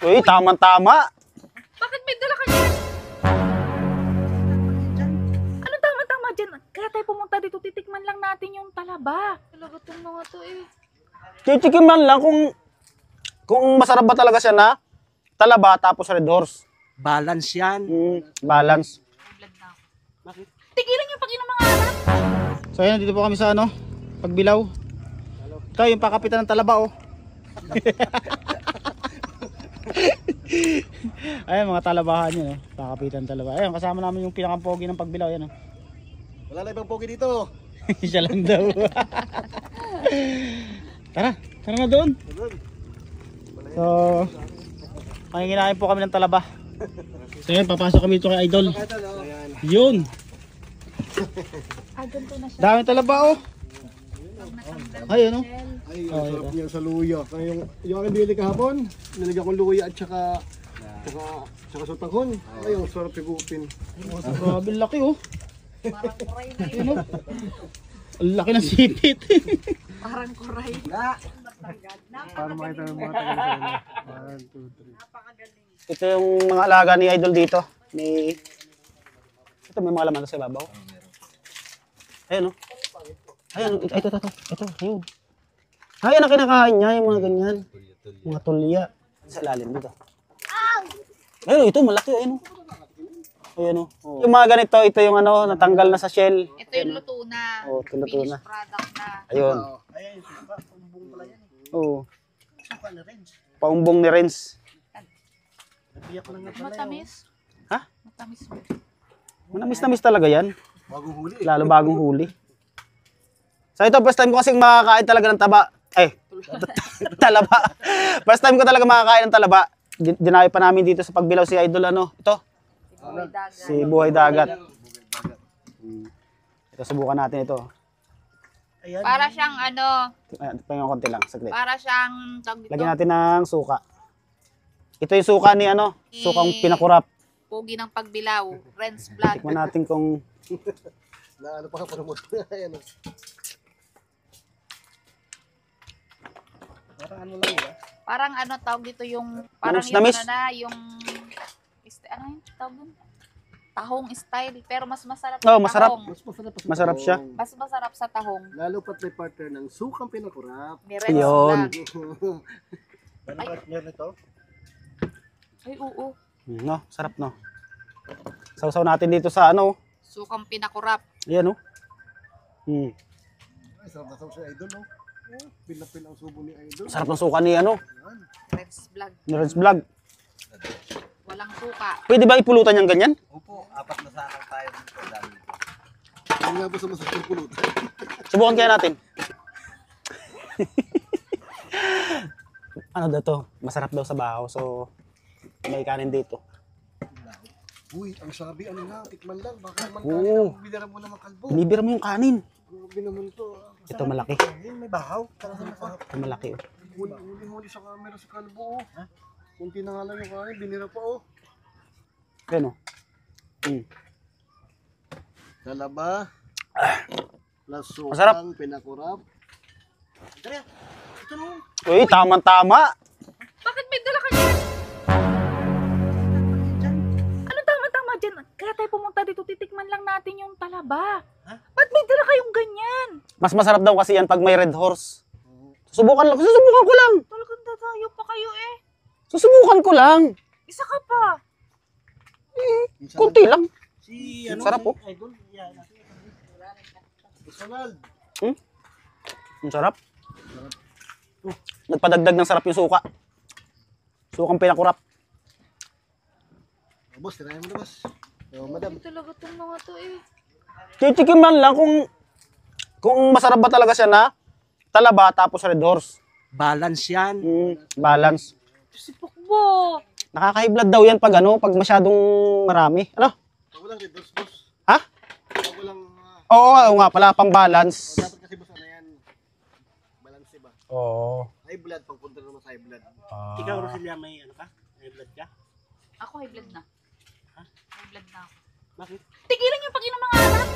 Uy, tama-tama. Bakit may dala ka dyan? Ano tama-tama dyan? Kaya tayo pumunta dito, titikman lang natin yung talaba. Talaga itong mga to eh. Titikim lang kung masarap ba talaga siya na talaba tapos red horse. Balance yan. Balance. May blood na ako. Bakit? Tigilan yung pag-inom ng anak. So ayan, dito po kami sa Pagbilaw. Ito yung pakapitan ng talaba Ayan, mga talabahan yun pakapitan ng talaba. Ayan, kasama namin yung pinakampogi ng Pagbilaw. Ayan Wala na ibang pogi dito. Siya lang daw. Tara na doon. So, makikinain po kami ng talaba. So yun, papasok kami dito kay Idol. Yun. Ganito na siya. Daming talaba Ayun Ay, ang sarap niya sa luya. Yung aking bili kahapon, nilagyan ko luya at saka sotanghon. Ay, ang sarap higupin. Grabe laki Parang kuray na yun. Ano? Ang laki ng sipit. Parang kuray. Para makita ng mga taga 1, 2, 3. Ito yung mga alaga ni Idol dito. Ito may mga laman sa ibabaw. Ayun Ayun, ito. Ayun. Ayun ang kinakain niya, yung mga ganyan. Mga tulya. Sa lalim dito. Ayun, ito malaki. Ayun. Yung mga ganito, ito yung natanggal na sa shell. Ito yung luto na. Ito luto na. Finished product na. Ayun. Ayan, suka. Paumbong pala yan. Suka na rin. Paumbong ni Renz. Nabiyak lang nga pala. Matamis. Ha? Matamis. Manamis talaga yan. Bagong huli. Lalo bagong huli. So ito, first time ko kasing makakain talaga ng talaba. First time ko talaga makakain ng talaba. Dinayo pa namin dito sa Pagbilaw si Idol ito. Si Buhay Dagat. Ito, subukan natin ito. Para siyang Tingnan konti lang, saglit. para siyang tawag dito. Lagyan natin ng suka. Ito yung suka ni sukang pinakurap. Pogi ng Pagbilaw. Renz Vlog. Tikman natin kung Na ano pa promote. Ayan. Parang ano lang yan. Parang tawag dito yung parang Namis. yung ano yung tawag dun? Tahong style pero mas masarap masarap. tahong. Masarap siya. Mas masarap sa tahong. Lalo pat may partner ng sukang pinakurap. Ni Renz Yun. Vlog. Ano partner nito? Ay, oo. Sarap Sausaw natin dito sa Sukang pinakurap. Ayan Ay, sarap na sa Idol, no? Pinapil ang subo ni Idol. Sarap ng suka ni Renz Vlog. ni Renz Vlog. Walang suka. Pwede ba ipulutan yung ganyan? Opo, 4 na sakang tayo dito dami. Ang nga ba sa masakit pulutan? Subukan kaya natin. Ano daw to? Masarap daw sa bahaw. So, may kanin dito. Uy, ang sabi, tikman lang. Baka man Oo. binira mo naman kalbo. Binibira mo yung kanin. Grabe naman to. Ito malaki. Ayun, may bahaw. Tara sa masarap. Ito malaki. Huli sa camera sa kalbo. Kunti na nga lang yung kanin, binira pa Ayan Talaba. Plus Masarap. sukang pinakurap. Tara, ito no. Uy, tama-tama. Bakit may dala ka dyan? Ano tama-tama dyan? Kaya tayo pumunta dito, titikman lang natin yung talaba. Ba't may dala kayong ganyan? Mas masarap daw kasi yan pag may red horse. Susubukan ko lang. Talagang dadayo pa kayo eh. Susubukan ko lang. Isa ka pa. Kunti lang. Si Sarap Idol. Yan. Personal. Ang sarap. Nagpadagdag ng sarap yung suka. Sukang pinakurap. Boss, tirayan mo na, boss. Madam. Talaga itong mga to eh. Titikim lang kung masarap ba talaga siya na talaba tapos red horse. Balance yan. Balance. Si Pukbo. Nakaka-high blood daw yan pag masyadong marami. Walang red horse, boss. Ha? Walang... Oo nga pala, pang balance. Dapat kasi boss, yan? Balance ba? Oo. High blood, pagpunta naman sa high blood. Ikaw, Roselia, may ka? May blood ka? Ako high blood na. High blood na ako. Bakit? Tigilan yung pag-inom ng anak.